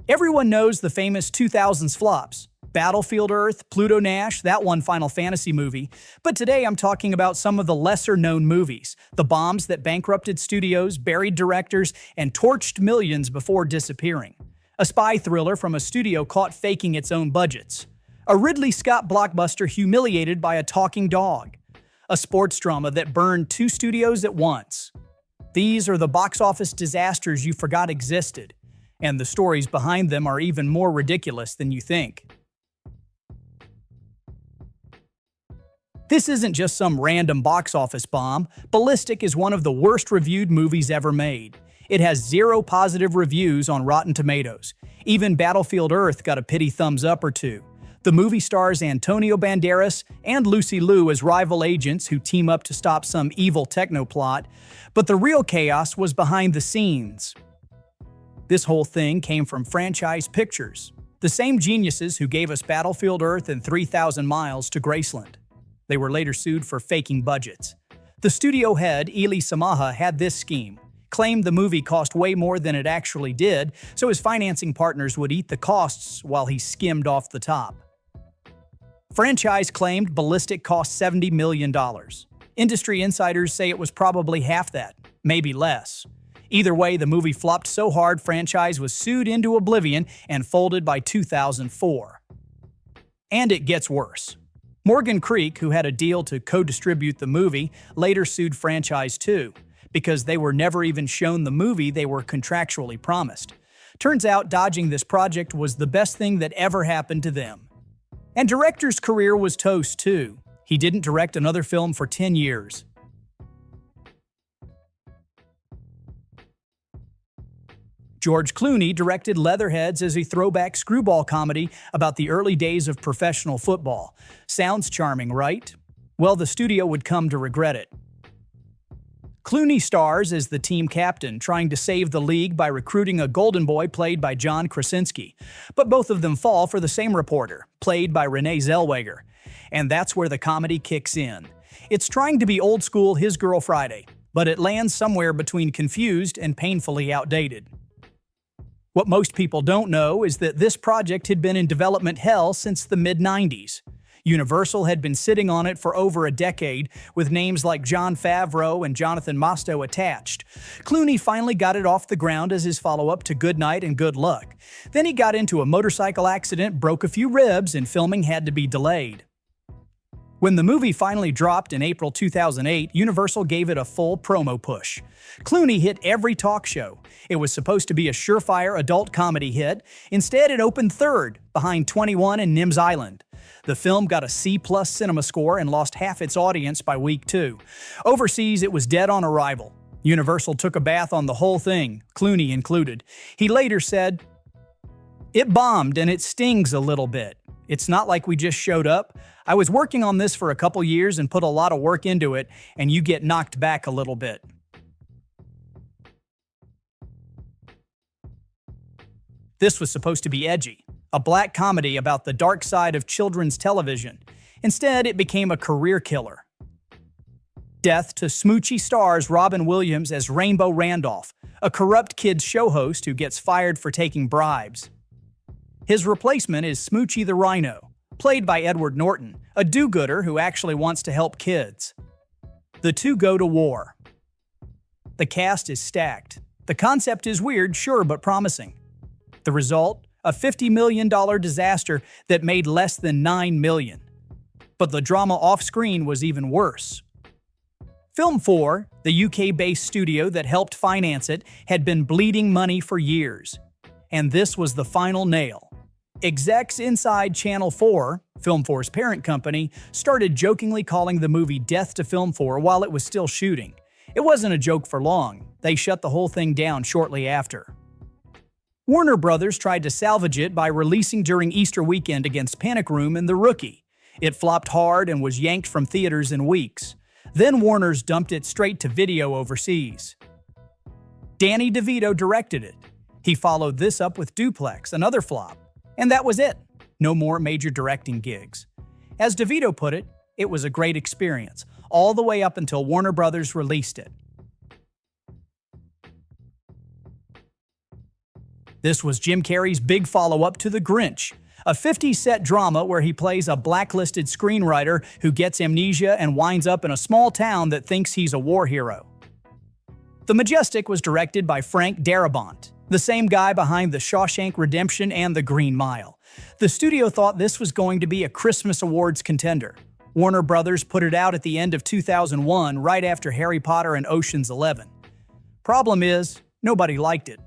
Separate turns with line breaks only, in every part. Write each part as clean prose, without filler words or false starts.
Everyone knows the famous 2000s flops. Battlefield Earth, Pluto Nash, that one Final Fantasy movie. But today I'm talking about some of the lesser-known movies, the bombs that bankrupted studios, buried directors, and torched millions before disappearing. A spy thriller from a studio caught faking its own budgets. A Ridley Scott blockbuster humiliated by a talking dog. A sports drama that burned two studios at once. These are the box office disasters you forgot existed. And the stories behind them are even more ridiculous than you think. This isn't just some random box office bomb. Ballistic is one of the worst reviewed movies ever made. It has 0 positive reviews on Rotten Tomatoes. Even Battlefield Earth got a pity thumbs up or two. The movie stars Antonio Banderas and Lucy Liu as rival agents who team up to stop some evil technoplot, but the real chaos was behind the scenes. This whole thing came from Franchise Pictures, the same geniuses who gave us Battlefield Earth and 3,000 Miles to Graceland. They were later sued for faking budgets. The studio head, Eli Samaha, had this scheme, claimed the movie cost way more than it actually did, so his financing partners would eat the costs while he skimmed off the top. Franchise claimed Ballistic cost $70 million. Industry insiders say it was probably half that, maybe less. Either way, the movie flopped so hard Franchise was sued into oblivion and folded by 2004. And it gets worse. Morgan Creek, who had a deal to co-distribute the movie, later sued Franchise too, because they were never even shown the movie they were contractually promised. Turns out dodging this project was the best thing that ever happened to them. And director's career was toast too. He didn't direct another film for 10 years. George Clooney directed Leatherheads as a throwback screwball comedy about the early days of professional football. Sounds charming, right? Well, the studio would come to regret it. Clooney stars as the team captain, trying to save the league by recruiting a golden boy played by John Krasinski. But both of them fall for the same reporter, played by Renee Zellweger. And that's where the comedy kicks in. It's trying to be old school His Girl Friday, but it lands somewhere between confused and painfully outdated. What most people don't know is that this project had been in development hell since the mid-90s. Universal had been sitting on it for over a decade, with names like Jon Favreau and Jonathan Mostow attached. Clooney finally got it off the ground as his follow-up to Good Night and Good Luck. Then he got into a motorcycle accident, broke a few ribs, and filming had to be delayed. When the movie finally dropped in April 2008, Universal gave it a full promo push. Clooney hit every talk show. It was supposed to be a surefire adult comedy hit. Instead, it opened third, behind 21 and Nim's Island. The film got a C+ cinema score and lost half its audience by week 2. Overseas, it was dead on arrival. Universal took a bath on the whole thing, Clooney included. He later said, "It bombed and it stings a little bit. It's not like we just showed up. I was working on this for a couple years and put a lot of work into it, and you get knocked back a little bit." This was supposed to be edgy, a black comedy about the dark side of children's television. Instead, it became a career killer. To Smoochy stars Robin Williams as Rainbow Randolph, a corrupt kids show host who gets fired for taking bribes. His replacement is Smoochy the Rhino, played by Edward Norton, a do-gooder who actually wants to help kids. The two go to war. The cast is stacked. The concept is weird, sure, but promising. The result? A $50 million disaster that made less than $9 million. But the drama off-screen was even worse. Film 4, the UK-based studio that helped finance it, had been bleeding money for years. And this was the final nail. Execs inside Channel 4, Film 4's parent company, started jokingly calling the movie Death to Film 4 while it was still shooting. It wasn't a joke for long. They shut the whole thing down shortly after. Warner Brothers tried to salvage it by releasing during Easter weekend against Panic Room and The Rookie. It flopped hard and was yanked from theaters in weeks. Then Warner's dumped it straight to video overseas. Danny DeVito directed it. He followed this up with Duplex, another flop. And that was it. No more major directing gigs. As DeVito put it, it was a great experience, all the way up until Warner Brothers released it. This was Jim Carrey's big follow-up to The Grinch, a 50-set drama where he plays a blacklisted screenwriter who gets amnesia and winds up in a small town that thinks he's a war hero. The Majestic was directed by Frank Darabont, the same guy behind The Shawshank Redemption and The Green Mile. The studio thought this was going to be a Christmas Awards contender. Warner Brothers put it out at the end of 2001, right after Harry Potter and Ocean's 11. Problem is, nobody liked it.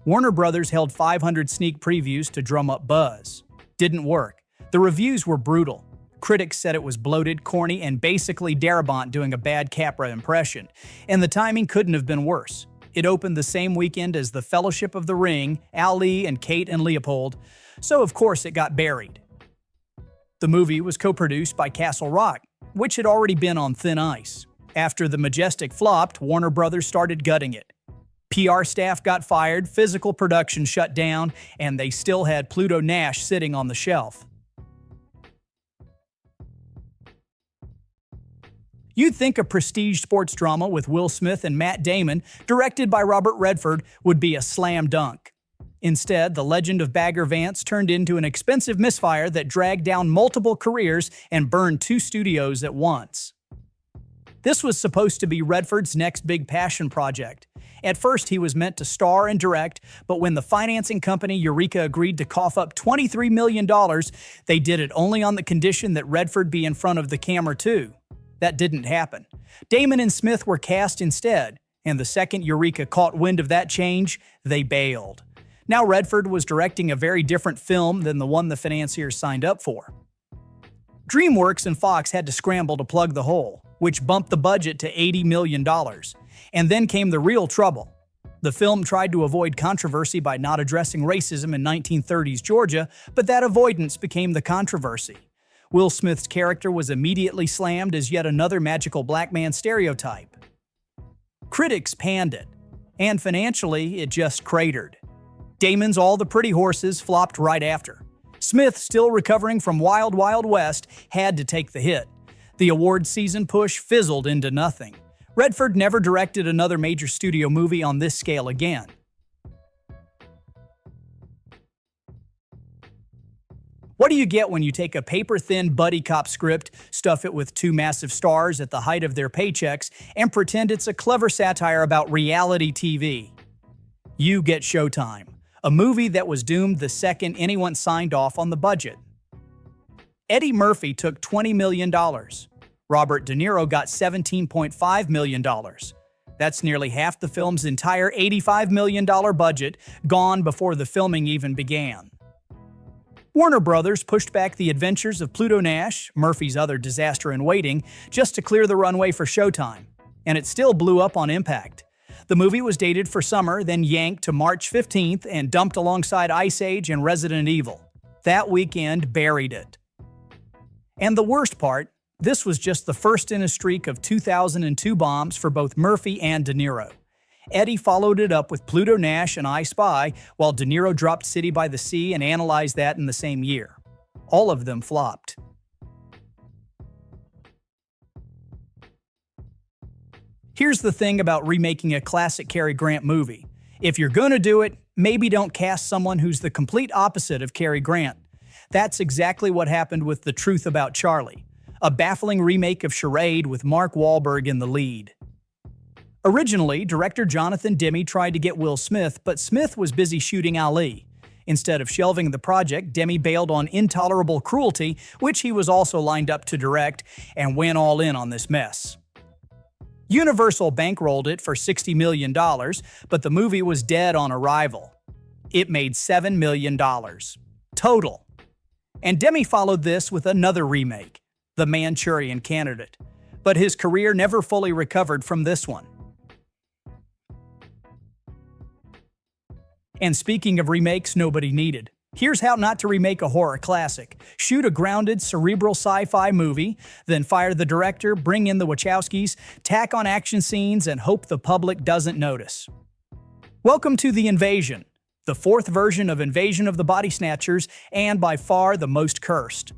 Warner Brothers held 500 sneak previews to drum up buzz. Didn't work. The reviews were brutal. Critics said it was bloated, corny, and basically Darabont doing a bad Capra impression. And the timing couldn't have been worse. It opened the same weekend as The Fellowship of the Ring, Ali and Kate and Leopold, so of course it got buried. The movie was co-produced by Castle Rock, which had already been on thin ice. After The Majestic flopped, Warner Brothers started gutting it. PR staff got fired, physical production shut down, and they still had Pluto Nash sitting on the shelf. You'd think a prestige sports drama with Will Smith and Matt Damon, directed by Robert Redford, would be a slam dunk. Instead, the legend of Bagger Vance turned into an expensive misfire that dragged down multiple careers and burned 2 studios at once. This was supposed to be Redford's next big passion project. At first, he was meant to star and direct, but when the financing company Eureka agreed to cough up $23 million, they did it only on the condition that Redford be in front of the camera too. That didn't happen. Damon and Smith were cast instead, and the second Eureka caught wind of that change, they bailed. Now Redford was directing a very different film than the one the financiers signed up for. DreamWorks and Fox had to scramble to plug the hole, which bumped the budget to $80 million. And then came the real trouble. The film tried to avoid controversy by not addressing racism in 1930s Georgia, but that avoidance became the controversy. Will Smith's character was immediately slammed as yet another magical black man stereotype. Critics panned it, and financially, it just cratered. Damon's All the Pretty Horses flopped right after. Smith, still recovering from Wild Wild West, had to take the hit. The award season push fizzled into nothing. Redford never directed another major studio movie on this scale again. What do you get when you take a paper-thin buddy cop script, stuff it with 2 massive stars at the height of their paychecks, and pretend it's a clever satire about reality TV? You get Showtime, a movie that was doomed the second anyone signed off on the budget. Eddie Murphy took $20 million. Robert De Niro got $17.5 million. That's nearly half the film's entire $85 million budget, gone before the filming even began. Warner Brothers pushed back The Adventures of Pluto Nash, Murphy's other disaster in waiting, just to clear the runway for Showtime, and it still blew up on impact. The movie was dated for summer, then yanked to March 15th and dumped alongside Ice Age and Resident Evil. That weekend buried it. And the worst part, this was just the first in a streak of 2002 bombs for both Murphy and De Niro. Eddie followed it up with Pluto Nash and I Spy, while De Niro dropped City by the Sea and Analyze That in the same year. All of them flopped. Here's the thing about remaking a classic Cary Grant movie. If you're gonna do it, maybe don't cast someone who's the complete opposite of Cary Grant. That's exactly what happened with The Truth About Charlie, a baffling remake of Charade with Mark Wahlberg in the lead. Originally, director Jonathan Demme tried to get Will Smith, but Smith was busy shooting Ali. Instead of shelving the project, Demme bailed on Intolerable Cruelty, which he was also lined up to direct, and went all in on this mess. Universal bankrolled it for $60 million, but the movie was dead on arrival. It made $7 million. Total. And Demme followed this with another remake, The Manchurian Candidate, but his career never fully recovered from this one. And speaking of remakes nobody needed, here's how not to remake a horror classic. Shoot a grounded, cerebral sci-fi movie, then fire the director, bring in the Wachowskis, tack on action scenes, and hope the public doesn't notice. Welcome to The Invasion, the 4th version of Invasion of the Body Snatchers, and by far the most cursed.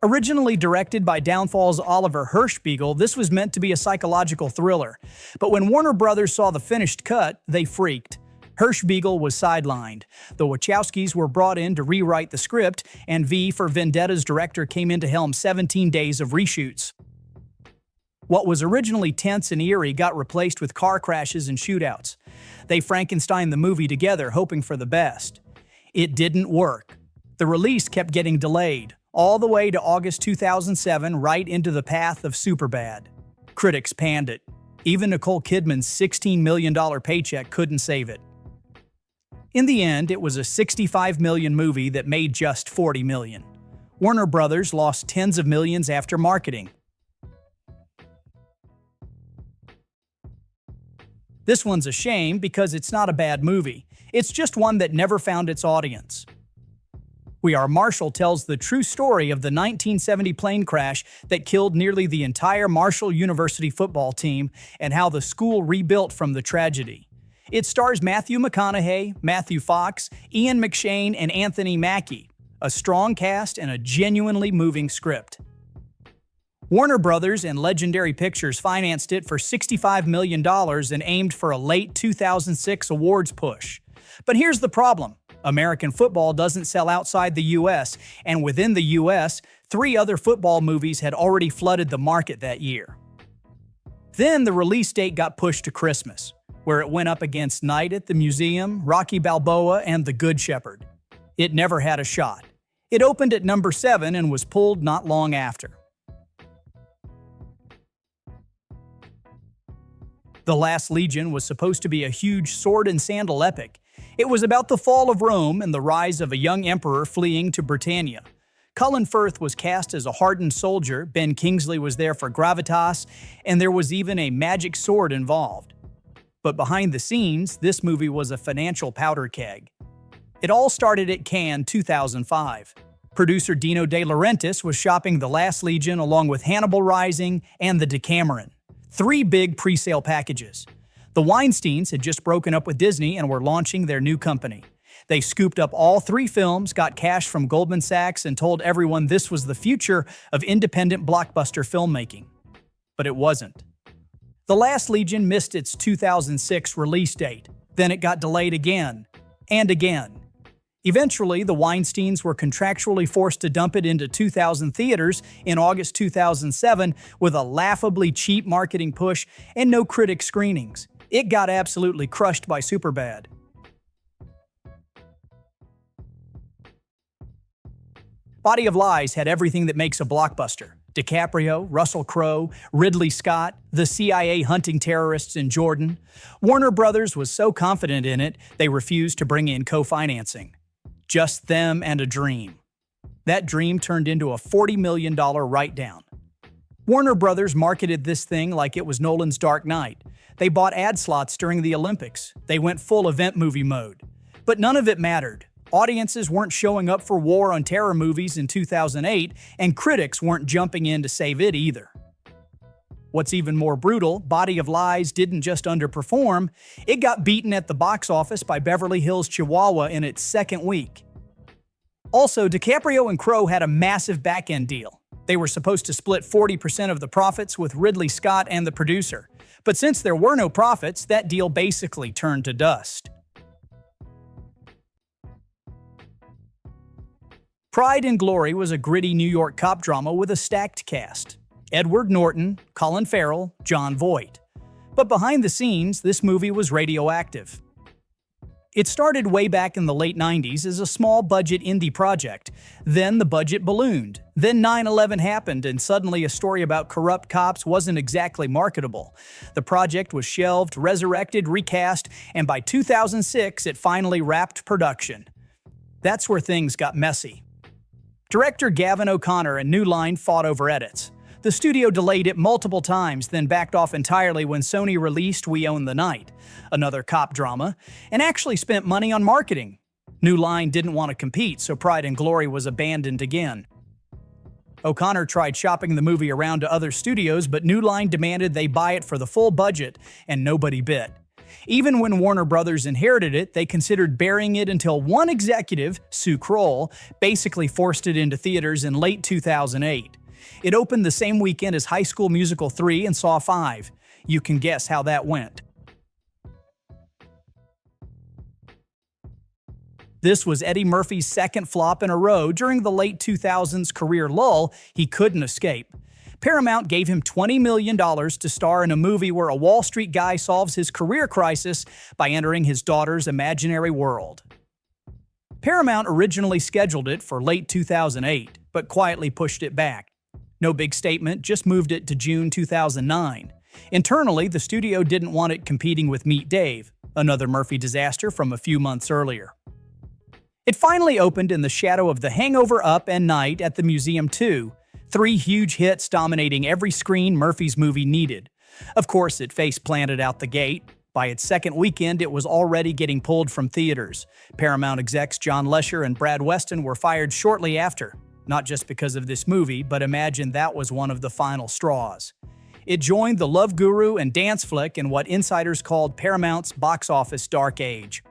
Originally directed by Downfall's Oliver Hirschbiegel, this was meant to be a psychological thriller. But when Warner Brothers saw the finished cut, they freaked. Hirschbiegel was sidelined. The Wachowskis were brought in to rewrite the script, and V for Vendetta's director came in to helm 17 days of reshoots. What was originally tense and eerie got replaced with car crashes and shootouts. They Frankensteined the movie together, hoping for the best. It didn't work. The release kept getting delayed, all the way to August 2007, right into the path of Superbad. Critics panned it. Even Nicole Kidman's $16 million paycheck couldn't save it. In the end, it was a $65 million movie that made just $40 million. Warner Brothers lost tens of millions after marketing. This one's a shame because it's not a bad movie. It's just one that never found its audience. We Are Marshall tells the true story of the 1970 plane crash that killed nearly the entire Marshall University football team and how the school rebuilt from the tragedy. It stars Matthew McConaughey, Matthew Fox, Ian McShane, and Anthony Mackie, a strong cast and a genuinely moving script. Warner Brothers and Legendary Pictures financed it for $65 million and aimed for a late 2006 awards push. But here's the problem. American football doesn't sell outside the U.S., and within the U.S., 3 other football movies had already flooded the market that year. Then the release date got pushed to Christmas, where it went up against Night at the Museum, Rocky Balboa, and The Good Shepherd. It never had a shot. It opened at number 7 and was pulled not long after. The Last Legion was supposed to be a huge sword and sandal epic. It was about the fall of Rome and the rise of a young emperor fleeing to Britannia. Colin Firth was cast as a hardened soldier, Ben Kingsley was there for gravitas, and there was even a magic sword involved. But behind the scenes, this movie was a financial powder keg. It all started at Cannes 2005. Producer Dino De Laurentiis was shopping The Last Legion along with Hannibal Rising and The Decameron. 3 big pre-sale packages. The Weinsteins had just broken up with Disney and were launching their new company. They scooped up all 3 films, got cash from Goldman Sachs, and told everyone this was the future of independent blockbuster filmmaking. But it wasn't. The Last Legion missed its 2006 release date. Then it got delayed again, and again. Eventually, the Weinsteins were contractually forced to dump it into 2,000 theaters in August 2007 with a laughably cheap marketing push and no critic screenings. It got absolutely crushed by Superbad. Body of Lies had everything that makes a blockbuster. DiCaprio, Russell Crowe, Ridley Scott, the CIA hunting terrorists in Jordan. Warner Brothers was so confident in it, they refused to bring in co-financing. Just them and a dream. That dream turned into a $40 million write-down. Warner Brothers marketed this thing like it was Nolan's Dark Knight. They bought ad slots during the Olympics. They went full event movie mode. But none of it mattered. Audiences weren't showing up for War on Terror movies in 2008, and critics weren't jumping in to save it either. What's even more brutal, Body of Lies didn't just underperform, it got beaten at the box office by Beverly Hills Chihuahua in its second week. Also, DiCaprio and Crowe had a massive back-end deal. They were supposed to split 40% of the profits with Ridley Scott and the producer. But since there were no profits, that deal basically turned to dust. Pride and Glory was a gritty New York cop drama with a stacked cast. Edward Norton, Colin Farrell, Jon Voight. But behind the scenes, this movie was radioactive. It started way back in the late 90s as a small-budget indie project. Then the budget ballooned. Then 9/11 happened, and suddenly a story about corrupt cops wasn't exactly marketable. The project was shelved, resurrected, recast, and by 2006, it finally wrapped production. That's where things got messy. Director Gavin O'Connor and New Line fought over edits. The studio delayed it multiple times, then backed off entirely when Sony released We Own the Night, another cop drama, and actually spent money on marketing. New Line didn't want to compete, so Pride and Glory was abandoned again. O'Connor tried shopping the movie around to other studios, but New Line demanded they buy it for the full budget, and nobody bid. Even when Warner Brothers inherited it, they considered burying it until one executive, Sue Kroll, basically forced it into theaters in late 2008. It opened the same weekend as High School Musical 3 and Saw 5. You can guess how that went. This was Eddie Murphy's second flop in a row during the late 2000s career lull he couldn't escape. Paramount gave him $20 million to star in a movie where a Wall Street guy solves his career crisis by entering his daughter's imaginary world. Paramount originally scheduled it for late 2008, but quietly pushed it back. No big statement, just moved it to June 2009. Internally, the studio didn't want it competing with Meet Dave, another Murphy disaster from a few months earlier. It finally opened in the shadow of The Hangover, Up, and Night at the Museum 2, three huge hits dominating every screen Murphy's movie needed. Of course, it face-planted out the gate. By its second weekend, it was already getting pulled from theaters. Paramount execs John Lesher and Brad Weston were fired shortly after, not just because of this movie, but imagine that was one of the final straws. It joined the love guru and dance flick in what insiders called Paramount's box office dark age.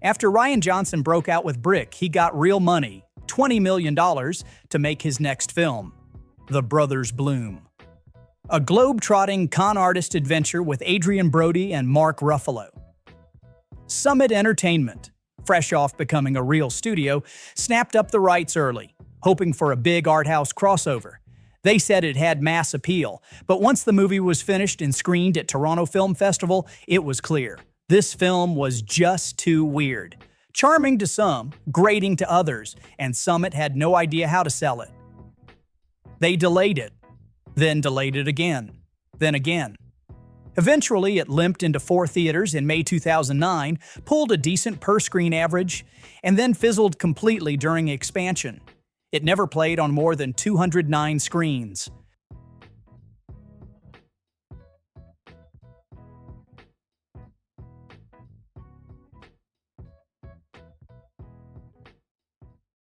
After Rian Johnson broke out with Brick, he got real money, $20 million, to make his next film, The Brothers Bloom. A globe-trotting con artist adventure with Adrian Brody and Mark Ruffalo. Summit Entertainment, fresh off becoming a real studio, snapped up the rights early, hoping for a big art house crossover. They said it had mass appeal, but once the movie was finished and screened at Toronto Film Festival, it was clear. This film was just too weird. Charming to some, grating to others, and Summit had no idea how to sell it. They delayed it, then delayed it again, then again. Eventually, it limped into 4 theaters in May 2009, pulled a decent per-screen average, and then fizzled completely during expansion. It never played on more than 209 screens.